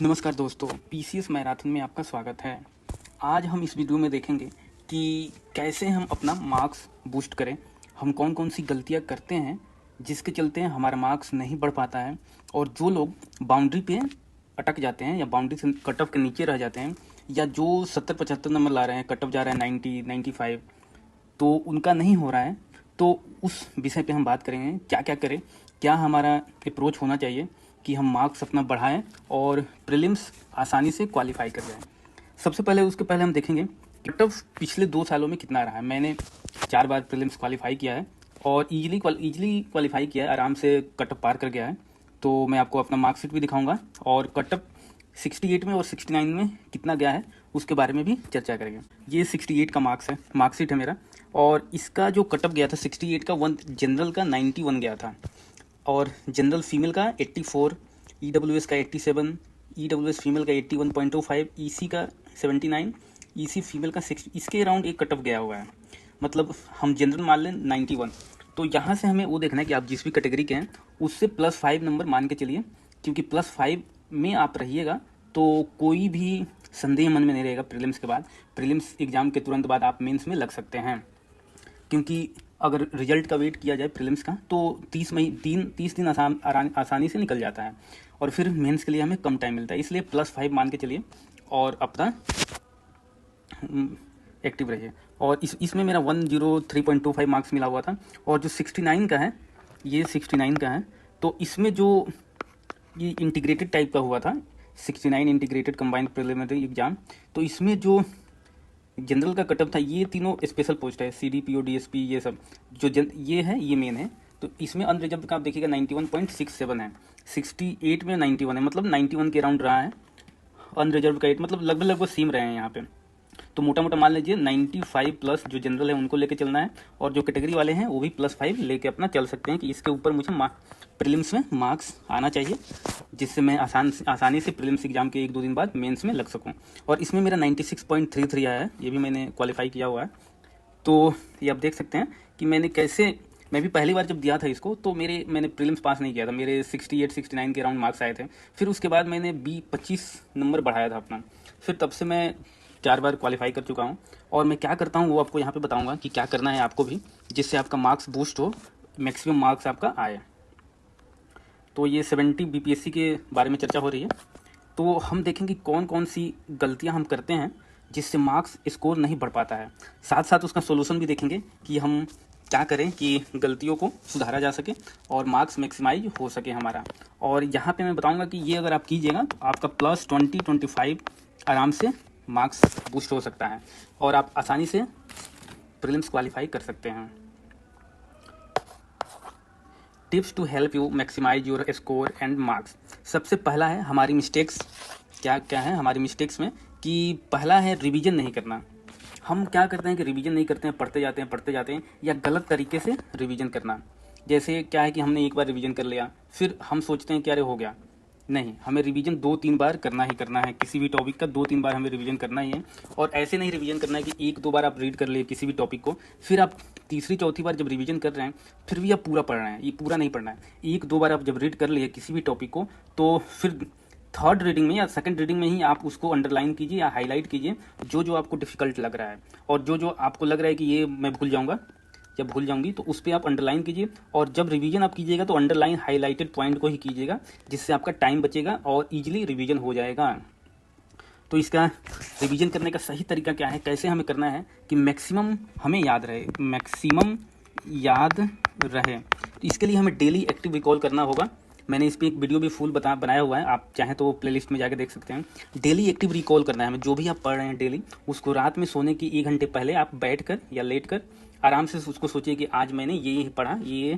नमस्कार दोस्तों, PCS marathon में आपका स्वागत है। आज हम इस वीडियो में देखेंगे कि कैसे हम अपना मार्क्स बूस्ट करें। हम कौन कौन सी गलतियां करते हैं जिसके चलते हमारा मार्क्स नहीं बढ़ पाता है, और जो लोग बाउंड्री पे अटक जाते हैं या बाउंड्री से कट ऑफ के नीचे रह जाते हैं, या जो 70-75 नंबर ला रहे हैं, कट ऑफ जा रहा है 90-95, तो उनका नहीं हो रहा है। तो उस विषय पे हम बात करेंगे, क्या क्या करें, क्या हमारा अप्रोच होना चाहिए कि हम मार्क्स अपना बढ़ाएं और प्रीलिम्स आसानी से क्वालिफाई कर जाएं। सबसे पहले उसके पहले हम देखेंगे कट ऑफ पिछले 2 सालों में कितना रहा है। मैंने 4 बार प्रीलिम्स क्वालिफाई किया है और ईजिली क्वालिफाई किया है, आराम से कट ऑफ पार कर गया है। तो मैं आपको अपना मार्कशीट भी दिखाऊंगा और कट ऑफ 68 में और 69 में कितना गया है उसके बारे में भी चर्चा करेंगे। ये 68 का मार्कशीट है मेरा, और इसका जो कट ऑफ गया था 68 का, जनरल का 91 गया था, और जनरल फीमेल का 84, ईडब्ल्यूएस का 87, ईडब्ल्यूएस फीमेल का 81.25, ईसी का 79, ईसी फीमेल का 60, इसके अराउंड एक कट ऑफ गया हुआ है। मतलब हम जनरल मान लें 91। तो यहाँ से हमें वो देखना है कि आप जिस भी कैटेगरी के हैं उससे +5 नंबर मान के चलिए, क्योंकि +5 में आप रहिएगा तो कोई भी संदेह मन में नहीं रहेगा। प्रीलिम्स के बाद, प्रीलिम्स एग्जाम के तुरंत बाद आप मेंस में लग सकते हैं, क्योंकि अगर रिजल्ट का वेट किया जाए प्रीलिम्स का तो 30 दिन आसानी से निकल जाता है, और फिर मेंस के लिए हमें कम टाइम मिलता है। इसलिए +5 मान के चलिए और अपना एक्टिव रहिए। और इसमें मेरा 103.25 मार्क्स मिला हुआ था, और जो 69 का है, ये 69 का है, तो इसमें जो ये इंटीग्रेटेड टाइप का हुआ था, 69 इंटीग्रेटेड कंबाइंड प्रिलिमिनरी एग्जाम, तो इसमें जो जनरल का कटअप था, ये तीनों स्पेशल पोस्ट है, सीडी, पीओ, डीएसपी, ये सब जो ये है, ये मेन है। तो इसमें अनरिजर्व का आप देखिएगा 91.67 है, 68 में 91 है, मतलब 91 के अराउंड रहा है। अनरिजर्व का 8, मतलब लगभग सेम रहे हैं यहाँ पे। तो मोटा मोटा मान लीजिए 95 प्लस जो जनरल है उनको लेके चलना है, और जो कैटेगरी वाले हैं वो भी +5 लेके अपना चल सकते हैं कि इसके ऊपर मुझे प्रीलिम्स में मार्क्स आना चाहिए, जिससे मैं आसानी से प्रीलिम्स एग्जाम के 1-2 दिन बाद मेंस में लग सकूं। और इसमें मेरा 96.33 आया है, ये भी मैंने क्वालिफाई किया हुआ है। तो ये आप देख सकते हैं कि मैं भी पहली बार जब दिया था इसको तो मैंने प्रीलिम्स पास नहीं किया था, मेरे 68-69 के अराउंड मार्क्स आए थे। फिर उसके बाद मैंने 25 नंबर बढ़ाया था अपना, फिर तब से मैं 4 बार क्वालिफाई कर चुका हूँ। और मैं क्या करता हूँ वो आपको यहाँ पे बताऊँगा कि क्या करना है आपको भी, जिससे आपका मार्क्स बूस्ट हो, मैक्सिमम मार्क्स आपका आए। तो ये 70 बीपीएससी के बारे में चर्चा हो रही है। तो हम देखेंगे कौन कौन सी गलतियां हम करते हैं जिससे मार्क्स स्कोर नहीं बढ़ पाता है। साथ साथ उसका सोल्यूशन भी देखेंगे कि हम क्या करें कि गलतियों को सुधारा जा सके और मार्क्स मैक्सिमाइज हो सके हमारा। और यहाँ पे मैं बताऊंगा कि ये अगर आप कीजिएगा तो आपका +20-25 आराम से मार्क्स बूस्ट हो सकता है, और आप आसानी से प्रीलिम्स क्वालिफाई कर सकते हैं। Tips to help you maximise your score and marks. सबसे पहला है हमारी मिस्टेक्स। क्या क्या है हमारी मिस्टेक्स में, कि पहला है रिवीजन नहीं करना। हम क्या करते हैं कि रिवीजन नहीं करते हैं, पढ़ते जाते हैं, या गलत तरीके से रिवीजन करना। जैसे क्या है कि हमने एक बार रिवीजन कर लिया, फिर हम सोचते हैं कि अरे हो गया। नहीं, हमें रिवीजन 2-3 बार करना ही करना है, किसी भी टॉपिक का 2-3 बार हमें रिवीजन करना ही है। और ऐसे नहीं रिवीजन करना है कि 1-2 बार आप रीड कर लिए किसी भी टॉपिक को, फिर आप तीसरी-चौथी बार जब रिवीजन कर रहे हैं फिर भी आप पूरा पढ़ रहे हैं। ये पूरा नहीं पढ़ना है। 1-2 बार आप जब रीड कर लिए किसी भी टॉपिक को, तो फिर थर्ड रीडिंग में या सेकंड रीडिंग में ही आप उसको अंडरलाइन कीजिए या हाईलाइट कीजिए, जो जो आपको डिफ़िकल्ट लग रहा है, और जो जो आपको लग रहा है कि ये मैं भूल जाऊँगा या भूल जाऊंगी, तो उस पर आप अंडरलाइन कीजिए। और जब रिवीजन आप कीजिएगा तो अंडरलाइन हाईलाइटेड पॉइंट को ही कीजिएगा, जिससे आपका टाइम बचेगा और इजीली रिवीजन हो जाएगा। तो इसका रिवीजन करने का सही तरीका क्या है, कैसे हमें करना है कि मैक्सिमम हमें याद रहे, मैक्सिमम याद रहे। तो इसके लिए हमें डेली एक्टिव रिकॉल करना होगा। मैंने इस पर एक वीडियो भी फुल बनाया हुआ है, आप चाहें तो प्लेलिस्ट में जाके देख सकते हैं। डेली एक्टिव रिकॉल करना है हमें, जो भी आप पढ़ रहे हैं डेली, उसको रात में सोने की 1 घंटे पहले आप बैठ कर या लेट कर आराम से उसको सोचिए कि आज मैंने ये पढ़ा, ये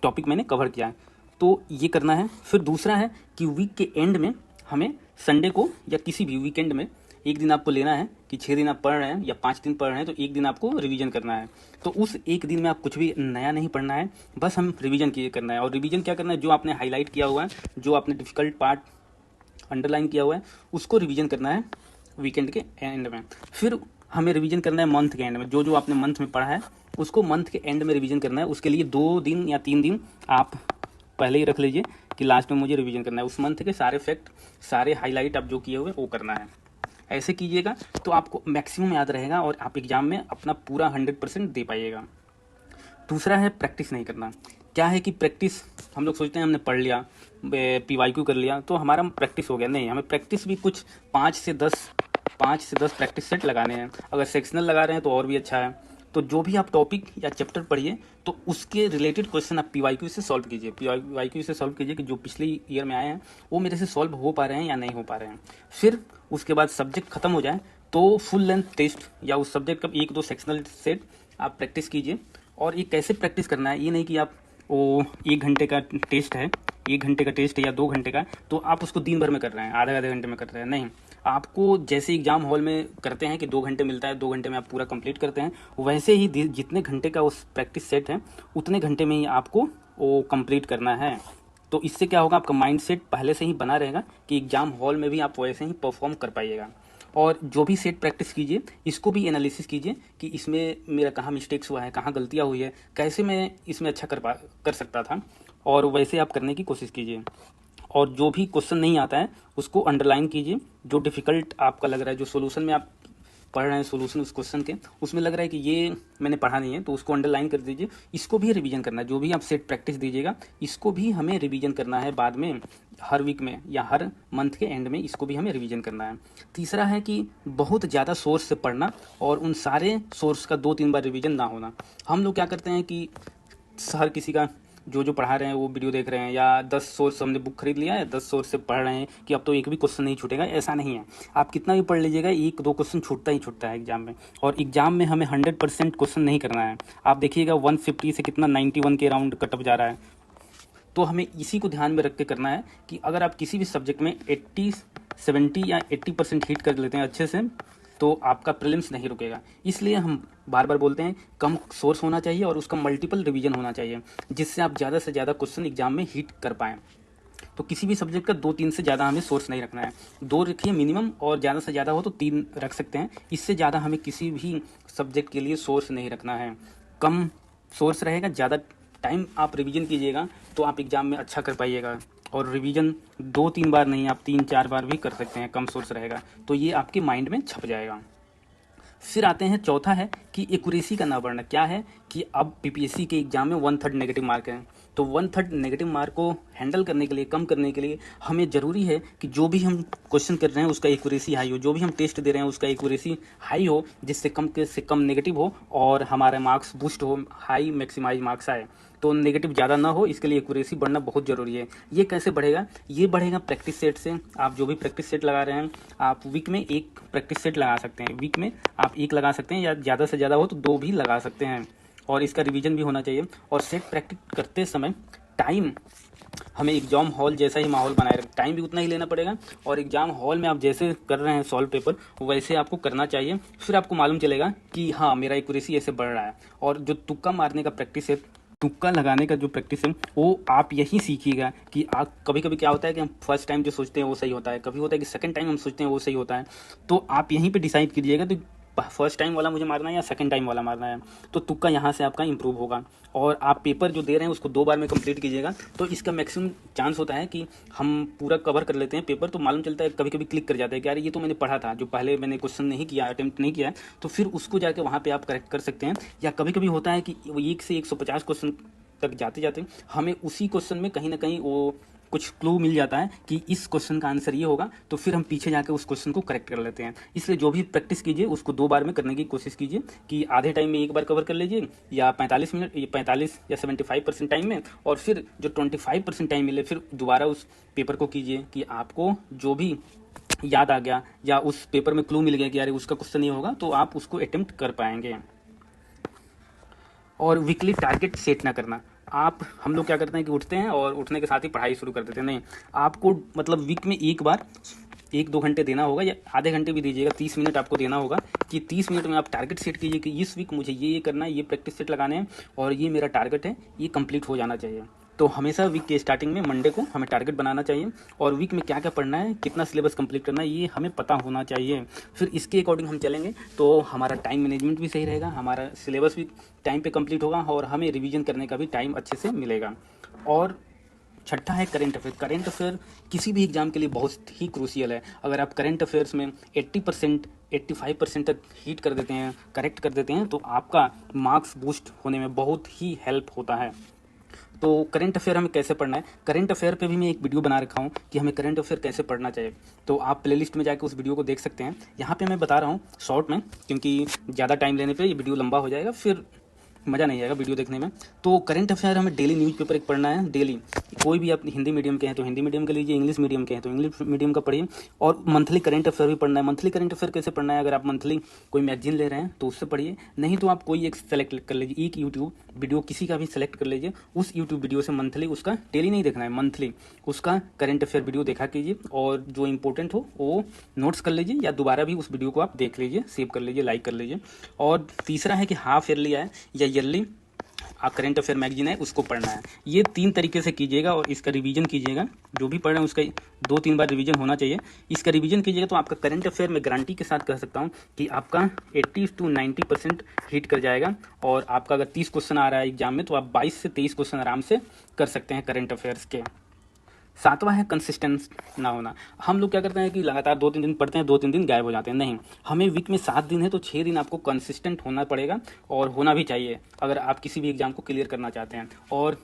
टॉपिक मैंने कवर किया है। तो ये करना है। फिर दूसरा है कि वीक के एंड में हमें संडे को या किसी भी वीकेंड में एक दिन आपको लेना है कि 6 दिन आप पढ़ रहे हैं या 5 दिन पढ़ रहे हैं, तो एक दिन आपको रिवीजन करना है। तो उस एक दिन में आप कुछ भी नया नहीं पढ़ना है, बस हम रिवीजन किए करना है। और रिवीजन क्या करना है, जो आपने हाईलाइट किया हुआ है, जो आपने डिफ़िकल्ट पार्ट अंडरलाइन किया हुआ है, उसको रिवीजन करना है वीकेंड के एंड में। फिर हमें रिवीजन करना है मंथ के एंड में, जो जो आपने मंथ में पढ़ा है उसको मंथ के एंड में रिवीजन करना है। उसके लिए 2 दिन या 3 दिन आप पहले ही रख लीजिए कि लास्ट में मुझे रिवीजन करना है, उस मंथ के सारे फैक्ट, सारे हाईलाइट आप जो किए हुए वो करना है। ऐसे कीजिएगा तो आपको मैक्सिमम याद रहेगा और आप एग्ज़ाम में अपना पूरा 100% दे पाइएगा। दूसरा है प्रैक्टिस नहीं करना। क्या है कि प्रैक्टिस हम लोग सोचते हैं हमने पढ़ लिया, PYQ कर लिया तो हमारा प्रैक्टिस हो गया। नहीं, हमें प्रैक्टिस भी कुछ 5 से 10 प्रैक्टिस सेट लगाने हैं। अगर सेक्शनल लगा रहे हैं तो और भी अच्छा है। तो जो भी आप टॉपिक या चैप्टर पढ़िए तो उसके रिलेटेड क्वेश्चन आप PYQ से सॉल्व कीजिए। PYQ से सॉल्व कीजिए कि जो पिछले ईयर में आए हैं वो मेरे से सॉल्व हो पा रहे हैं या नहीं हो पा रहे हैं। फिर उसके बाद सब्जेक्ट ख़त्म हो जाए तो फुल लेंथ टेस्ट या उस सब्जेक्ट का 1-2 सेक्शनल सेट आप प्रैक्टिस कीजिए। और ये कैसे प्रैक्टिस करना है, ये नहीं कि आप वो 1 घंटे का टेस्ट है, 1 घंटे का टेस्ट है या 2 घंटे का तो आप उसको दिन भर में कर रहे हैं, आधे घंटे में कर रहे हैं। नहीं, आपको जैसे एग्जाम हॉल में करते हैं कि 2 घंटे मिलता है, 2 घंटे में आप पूरा कंप्लीट करते हैं, वैसे ही जितने घंटे का उस प्रैक्टिस सेट है उतने घंटे में ही आपको वो कंप्लीट करना है। तो इससे क्या होगा, आपका माइंड सेट पहले से ही बना रहेगा कि एग्जाम हॉल में भी आप वैसे ही परफॉर्म कर पाइएगा। और जो भी सेट प्रैक्टिस कीजिए इसको भी एनालिसिस कीजिए कि इसमें मेरा कहाँ मिस्टेक्स हुआ है, कहाँ गलतियाँ हुई है, कैसे मैं इसमें अच्छा कर सकता था, और वैसे आप करने की कोशिश कीजिए। और जो भी क्वेश्चन नहीं आता है उसको अंडरलाइन कीजिए। जो डिफ़िकल्ट आपका लग रहा है, जो सोल्यूशन में आप पढ़ रहे हैं सोल्यूशन उस क्वेश्चन के, उसमें लग रहा है कि ये मैंने पढ़ा नहीं है तो उसको अंडरलाइन कर दीजिए। इसको भी रिवीजन करना है। जो भी आप सेट प्रैक्टिस दीजिएगा इसको भी हमें रिवीजन करना है बाद में, हर वीक में या हर मंथ के एंड में इसको भी हमें रिवीजन करना है। तीसरा है कि बहुत ज़्यादा सोर्स से पढ़ना और उन सारे सोर्स का 2-3 बार रिवीजन ना होना। हम लोग क्या करते हैं कि हर किसी का जो पढ़ा रहे हैं वो वीडियो देख रहे हैं, या 10 सोर्स हमने बुक खरीद लिया है, 10 सोर्स से पढ़ रहे हैं कि अब तो एक भी क्वेश्चन नहीं छूटेगा। ऐसा नहीं है, आप कितना भी पढ़ लीजिएगा 1-2 क्वेश्चन छूटता ही छूटता है एग्जाम में। और एग्जाम में हमें 100% क्वेश्चन नहीं करना है। आप देखिएगा 150 से कितना 91 के अराउंड कटअप जा रहा है। तो हमें इसी को ध्यान में रख के करना है कि अगर आप किसी भी सब्जेक्ट में 80, 70 या 80% हिट कर लेते हैं अच्छे से तो आपका प्रीलिम्स नहीं रुकेगा। इसलिए हम बार बार बोलते हैं कम सोर्स होना चाहिए और उसका मल्टीपल रिवीजन होना चाहिए, जिससे आप ज़्यादा से ज़्यादा क्वेश्चन एग्जाम में हिट कर पाएँ। तो किसी भी सब्जेक्ट का 2-3 से ज़्यादा हमें सोर्स नहीं रखना है। 2 रखिए मिनिमम, और ज़्यादा से ज़्यादा हो तो 3 रख सकते हैं। इससे ज़्यादा हमें किसी भी सब्जेक्ट के लिए सोर्स नहीं रखना है। कम सोर्स रहेगा, ज़्यादा टाइम आप रिवीजन कीजिएगा तो आप एग्ज़ाम में अच्छा कर पाइएगा। और रिवीजन 2-3 बार नहीं, आप 3-4 बार भी कर सकते हैं, कम सोर्स रहेगा तो ये आपके माइंड में छप जाएगा। फिर आते हैं, चौथा है कि एक्यूरेसी का ना बढ़ना। क्या है कि अब PPSC के एग्जाम में 1/3 नेगेटिव मार्क है, तो 1/3 नेगेटिव मार्क को हैंडल करने के लिए, कम करने के लिए हमें ज़रूरी है कि जो भी हम क्वेश्चन कर रहे हैं उसका एक्यूरेसी हाई हो, जो भी हम टेस्ट दे रहे हैं उसका एक्यूरेसी हाई हो, जिससे कम से कम नेगेटिव हो और हमारे मार्क्स बूस्ट हो, हाई मैक्सिमाइज मार्क्स आए। तो नेगेटिव ज़्यादा ना हो, इसके लिए एक्यूरेसी बढ़ना बहुत ज़रूरी है। ये कैसे बढ़ेगा? ये बढ़ेगा प्रैक्टिस सेट से। आप जो भी प्रैक्टिस सेट लगा रहे हैं, आप वीक में 1 प्रैक्टिस सेट लगा सकते हैं। वीक में आप 1 लगा सकते हैं, या ज़्यादा से ज़्यादा हो तो 2 भी लगा सकते हैं। और इसका रिवीजन भी होना चाहिए। और सेट प्रैक्टिस करते समय टाइम हमें एग्जाम हॉल जैसा ही माहौल बनाए रखें, टाइम भी उतना ही लेना पड़ेगा। और एग्जाम हॉल में आप जैसे कर रहे हैं सॉल्व पेपर, वैसे आपको करना चाहिए। फिर आपको मालूम चलेगा कि हाँ, मेरा एक्यूरेसी ऐसे बढ़ रहा है। और जो तुक्का मारने का प्रैक्टिस है, तुक्का लगाने का जो प्रैक्टिस है, वो आप यही सीखिएगा कि आप कभी कभी क्या होता है कि हम फर्स्ट टाइम जो सोचते हैं वो सही होता है, कभी होता है कि सेकंड टाइम हम सोचते हैं वो सही होता है। तो आप यहीं पे डिसाइड कीजिएगा तो फर्स्ट टाइम वाला मुझे मारना है या सेकंड टाइम वाला मारना है। तो तुक्का यहाँ से आपका इंप्रूव होगा। और आप पेपर जो दे रहे हैं उसको 2 बार में कंप्लीट कीजिएगा, तो इसका मैक्सिमम चांस होता है कि हम पूरा कवर कर लेते हैं पेपर। तो मालूम चलता है, कभी कभी क्लिक कर जाता है कि यार ये तो मैंने पढ़ा था, जो पहले मैंने क्वेश्चन नहीं किया, अटेम्प्ट नहीं किया है, तो फिर उसको जाके वहाँ पर आप करेक्ट कर सकते हैं। या कभी कभी होता है कि 1 से 150 क्वेश्चन तक जाते जाते हमें उसी क्वेश्चन में कहीं ना कहीं वो कुछ क्लू मिल जाता है कि इस क्वेश्चन का आंसर ये होगा, तो फिर हम पीछे जाकर उस क्वेश्चन को करेक्ट कर लेते हैं। इसलिए जो भी प्रैक्टिस कीजिए उसको 2 बार में करने की कोशिश कीजिए, कि आधे टाइम में 1 बार कवर कर लीजिए, या 45 मिनट, 45 या 75% टाइम में, और फिर जो 25% टाइम मिले फिर दोबारा उस पेपर को कीजिए कि आपको जो भी याद आ गया या उस पेपर में क्लू मिल गया कि यार उसका क्वेश्चन ये होगा, तो आप उसको अटेम्प्ट कर पाएंगे। और वीकली टारगेट सेट ना करना। हम लोग क्या करते हैं कि उठते हैं और उठने के साथ ही पढ़ाई शुरू कर देते हैं। नहीं, आपको मतलब वीक में 1 बार 1-2 घंटे देना होगा, या आधे घंटे भी दीजिएगा, 30 मिनट आपको देना होगा कि 30 मिनट में आप टारगेट सेट कीजिए कि इस वीक मुझे ये करना है, ये प्रैक्टिस सेट लगाने हैं और ये मेरा टारगेट है, ये कंप्लीट हो जाना चाहिए। तो हमेशा वीक के स्टार्टिंग में मंडे को हमें टारगेट बनाना चाहिए, और वीक में क्या क्या पढ़ना है, कितना सिलेबस कंप्लीट करना है, ये हमें पता होना चाहिए। फिर इसके अकॉर्डिंग हम चलेंगे तो हमारा टाइम मैनेजमेंट भी सही रहेगा, हमारा सिलेबस भी टाइम पे कंप्लीट होगा और हमें रिवीजन करने का भी टाइम अच्छे से मिलेगा। और छठा है करंट अफेयर। करंट अफेयर किसी भी एग्जाम के लिए बहुत ही क्रूशियल है। अगर आप करंट अफेयर्स में 80% 85% तक हिट कर देते हैं, करेक्ट कर देते हैं, तो आपका मार्क्स बूस्ट होने में बहुत ही हेल्प होता है। तो करंट अफेयर हमें कैसे पढ़ना है, करंट अफेयर पे भी मैं एक वीडियो बना रखा हूँ कि हमें करंट अफेयर कैसे पढ़ना चाहिए, तो आप प्लेलिस्ट में जाकर उस वीडियो को देख सकते हैं। यहाँ पे मैं बता रहा हूँ शॉर्ट में, क्योंकि ज़्यादा टाइम लेने पे ये वीडियो लंबा हो जाएगा, फिर मज़ा नहीं आएगा वीडियो देखने में। तो करंट अफेयर हमें डेली न्यूज़पेपर एक पढ़ना है, डेली। कोई भी आप हिंदी मीडियम के हैं तो हिंदी मीडियम का लीजिए, इंग्लिश मीडियम के हैं तो इंग्लिश मीडियम का पढ़िए। और मंथली करंट अफेयर भी पढ़ना है। मंथली करंट अफेयर कैसे पढ़ना है, अगर आप मंथली कोई मैगजीन ले रहे हैं तो उससे पढ़िए, नहीं तो आप कोई एक सेलेक्ट कर लीजिए, एक यूट्यूब वीडियो किसी का भी सेलेक्ट कर लीजिए, उस यूट्यूब वीडियो से मंथली, उसका डेली नहीं देखना है, मंथली उसका करंट अफेयर वीडियो देखा कीजिए, और जो इंपॉर्टेंट हो वो नोट्स कर लीजिए, या दोबारा भी उस वीडियो को आप देख लीजिए, सेव कर लीजिए, लाइक कर लीजिए। और तीसरा है कि हाफ ईयरली है या ईयरली करंट अफेयर मैगजीन है, उसको पढ़ना है। ये 3 तरीके से कीजिएगा और इसका रिवीजन कीजिएगा। जो भी पढ़ रहे हैं उसका 2-3 बार रिवीजन होना चाहिए। इसका रिवीजन कीजिएगा तो आपका करंट अफेयर में गारंटी के साथ कह सकता हूँ कि आपका 80 to 90% हिट कर जाएगा। और आपका अगर 30 क्वेश्चन आ रहा है एग्जाम में, तो आप 22 से 23 क्वेश्चन आराम से कर सकते हैं करंट अफेयर्स के। 7वां है कंसिस्टेंस ना होना। हम लोग क्या करते हैं कि लगातार 2-3 दिन पढ़ते हैं, 2-3 दिन गायब हो जाते हैं। नहीं, हमें वीक में 7 दिन है तो 6 दिन आपको कंसिस्टेंट होना पड़ेगा, और होना भी चाहिए अगर आप किसी भी एग्जाम को क्लियर करना चाहते हैं। और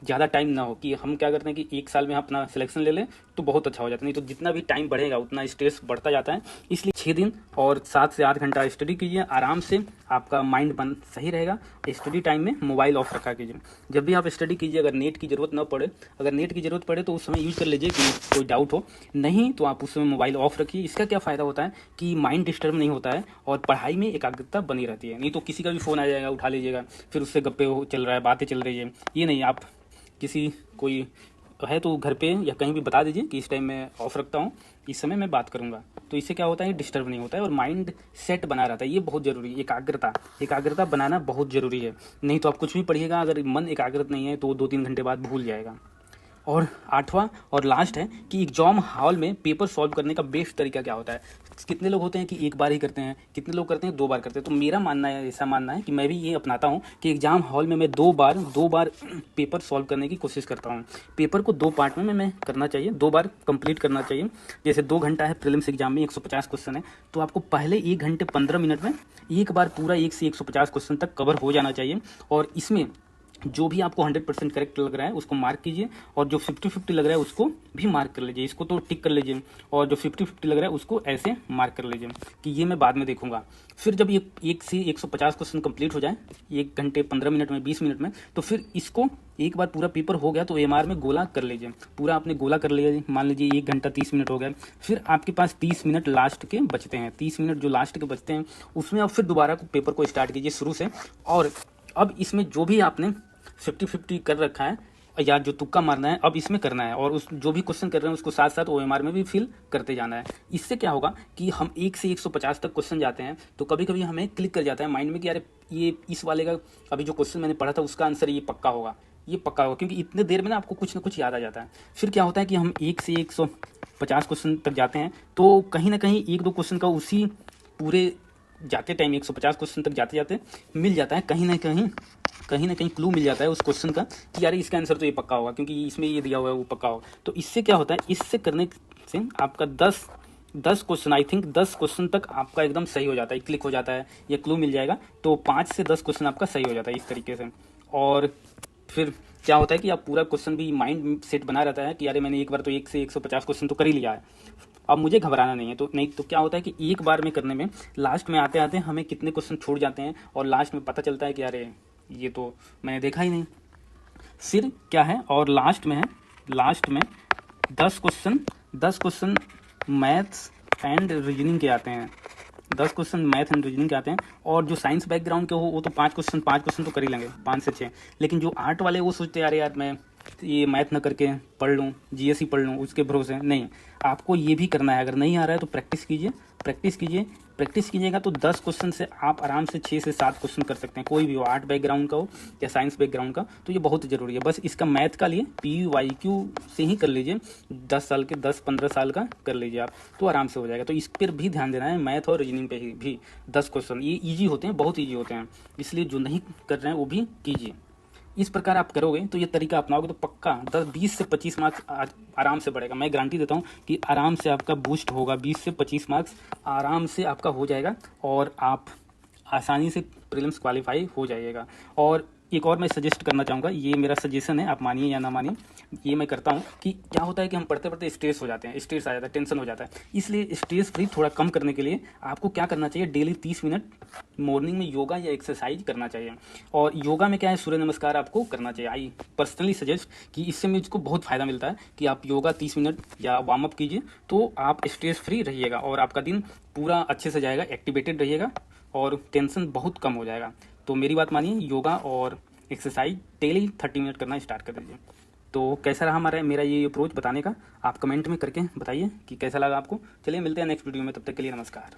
ज़्यादा टाइम ना हो कि हम क्या करते हैं कि 1 साल में अपना सिलेक्शन ले लें तो बहुत अच्छा हो जाता है, नहीं तो जितना भी टाइम बढ़ेगा उतना स्ट्रेस बढ़ता जाता है। इसलिए 6 दिन और 7 से 8 घंटा स्टडी कीजिए आराम से, आपका माइंड बन सही रहेगा। स्टडी टाइम में मोबाइल ऑफ रखा कीजिए। जब भी आप स्टडी कीजिए, अगर नेट की ज़रूरत ना पड़े, अगर नेट की ज़रूरत पड़े तो उस समय यूज कर लीजिए कि कोई डाउट हो, नहीं तो आप उस समय मोबाइल ऑफ रखिए। इसका क्या फ़ायदा होता है कि माइंड डिस्टर्ब नहीं होता है और पढ़ाई में एकाग्रता बनी रहती है। नहीं तो किसी का भी फ़ोन आ जाएगा, उठा लीजिएगा, फिर उससे गप्पे चल रहा है, बातें चल रही है, ये नहीं। आप किसी कोई है तो घर पे या कहीं भी बता दीजिए कि इस टाइम मैं ऑफ रखता हूँ, इस समय मैं बात करूँगा, तो इससे क्या होता है डिस्टर्ब नहीं होता है और माइंड सेट बना रहता है। ये बहुत ज़रूरी है, एकाग्रता बनाना बहुत ज़रूरी है। नहीं तो आप कुछ भी पढ़िएगा, अगर मन एकाग्रत नहीं है तो 2-3 घंटे बाद भूल जाएगा। और 8वां और लास्ट है कि एग्जाम हॉल में पेपर सॉल्व करने का बेस्ट तरीका क्या होता है। कितने लोग होते हैं कि एक बार ही करते हैं, कितने लोग करते हैं 2 बार करते हैं। तो मेरा मानना है, ऐसा मानना है कि मैं भी ये अपनाता हूँ कि एग्जाम हॉल में मैं 2 बार पेपर सॉल्व करने की कोशिश करता हूँ। पेपर को 2 पार्ट में मैं करना चाहिए, 2 बार कंप्लीट करना चाहिए। जैसे 2 घंटा है प्रीलिम्स एग्जाम में, 150 क्वेश्चन है, तो आपको पहले 1 घंटे 15 मिनट में एक बार पूरा 1 से 150 क्वेश्चन तक कवर हो जाना चाहिए। और इसमें जो भी आपको 100% करेक्ट लग रहा है उसको मार्क कीजिए, और जो 50-50 लग रहा है उसको भी मार्क कर लीजिए, इसको तो टिक कर लीजिए, और जो 50-50 लग रहा है उसको ऐसे मार्क कर लीजिए कि ये मैं बाद में देखूंगा। फिर जब ये 1 से 150 क्वेश्चन कंप्लीट हो जाए 1 घंटे 15 मिनट में, 20 मिनट में, तो फिर इसको एक बार पूरा पेपर हो गया तो एमआर में गोला कर लीजिए। पूरा आपने गोला कर लिया, मान लीजिए 1 घंटा 30 मिनट हो गया, फिर आपके पास 30 मिनट लास्ट के बचते हैं। 30 मिनट जो लास्ट के बचते हैं उसमें आप फिर दोबारा पेपर को स्टार्ट कीजिए शुरू से। और अब इसमें जो भी आपने 50-50 कर रखा है या जो तुक्का मारना है अब इसमें करना है, और उस जो भी क्वेश्चन कर रहे हैं उसको साथ साथ ओएमआर में भी फिल करते जाना है। इससे क्या होगा कि हम 1 से 150 तक क्वेश्चन जाते हैं तो कभी कभी हमें क्लिक कर जाता है माइंड में कि अरे ये इस वाले का अभी जो क्वेश्चन मैंने पढ़ा था उसका आंसर ये पक्का होगा, क्योंकि इतने देर में ना आपको कुछ ना कुछ याद आ जाता है। फिर क्या होता है कि हम 1 से 150 क्वेश्चन तक जाते हैं तो कहीं ना कहीं 1-2 क्वेश्चन का उसी पूरे जाते टाइम 150 क्वेश्चन तक जाते जाते मिल जाता है, कहीं ना कहीं क्लू मिल जाता है उस क्वेश्चन का कि यार इसका आंसर तो ये पक्का होगा क्योंकि इसमें ये दिया हुआ है वो पक्का होगा। तो इससे क्या होता है, इससे करने से आपका 10 क्वेश्चन, आई थिंक 10 क्वेश्चन तक आपका एकदम सही हो जाता है, क्लिक हो जाता है, ये क्लू मिल जाएगा। तो 5 से 10 क्वेश्चन आपका सही हो जाता है इस तरीके से। और फिर क्या होता है कि आप पूरा क्वेश्चन भी माइंड सेट बना रहता है कि यार मैंने एक बार तो 1 से 150 क्वेश्चन तो कर ही लिया है, अब मुझे घबराना नहीं है। तो क्या होता है कि एक बार में करने में लास्ट में आते आते हमें कितने क्वेश्चन छूट जाते हैं और लास्ट में पता चलता है कि यार ये तो मैंने देखा ही नहीं। फिर क्या है, और लास्ट में 10 क्वेश्चन मैथ्स एंड रीजनिंग के आते हैं। 10 क्वेश्चन मैथ एंड रीजनिंग के आते हैं, और जो साइंस बैकग्राउंड के हो वो तो 5 क्वेश्चन तो कर ही लेंगे, 5 से 6। लेकिन जो आर्ट वाले वो सोचते हैं यार मैं ये मैथ ना करके पढ़ लूँ, जीएस ही पढ़ लूँ, उसके भरोसे नहीं, आपको ये भी करना है। अगर नहीं आ रहा है तो प्रैक्टिस कीजिएगा तो 10 क्वेश्चन से आप आराम से 6 से 7 क्वेश्चन कर सकते हैं, कोई भी हो, आर्ट बैकग्राउंड का हो या साइंस बैकग्राउंड का। तो ये बहुत ज़रूरी है। बस इसका मैथ का लिए PYQ से ही कर लीजिए, 10-15 साल का कर लीजिए आप, तो आराम से हो जाएगा। तो इस पर भी ध्यान देना है, मैथ और रीजनिंग पे भी 10 क्वेश्चन, ये ईजी होते हैं, बहुत ईजी होते हैं, इसलिए जो नहीं कर रहे हैं वो भी कीजिए। इस प्रकार आप करोगे तो ये तरीका अपनाओगे तो पक्का 20 से 25 मार्क्स आराम से बढ़ेगा। मैं गारंटी देता हूँ कि आराम से आपका बूस्ट होगा, 20 से 25 मार्क्स आराम से आपका हो जाएगा और आप आसानी से प्रीलिम्स क्वालिफाई हो जाइएगा। और एक और मैं सजेस्ट करना चाहूँगा, ये मेरा सजेशन है, आप मानिए या ना मानिए, ये मैं करता हूँ कि क्या होता है कि हम पढ़ते पढ़ते स्ट्रेस हो जाते हैं, स्ट्रेस आ जाता है, टेंशन हो जाता है। इसलिए स्ट्रेस फ्री थोड़ा कम करने के लिए आपको क्या करना चाहिए, डेली 30 मिनट मॉर्निंग में योगा या एक्सरसाइज करना चाहिए। और योगा में क्या है, सूर्य नमस्कार आपको करना चाहिए। आई पर्सनली सजेस्ट कि इससे मुझको बहुत फ़ायदा मिलता है कि आप योगा 30 मिनट या वार्म अप कीजिए तो आप स्ट्रेस फ्री रहिएगा और आपका दिन पूरा अच्छे से जाएगा, एक्टिवेटेड रहिएगा और टेंशन बहुत कम हो जाएगा। तो मेरी बात मानिए, योगा और एक्सरसाइज डेली 30 मिनट करना स्टार्ट कर दीजिए। तो कैसा रहा मेरा ये अप्रोच बताने का, आप कमेंट में करके बताइए कि कैसा लगा आपको। चलिए मिलते हैं नेक्स्ट वीडियो में, तब तक के लिए नमस्कार।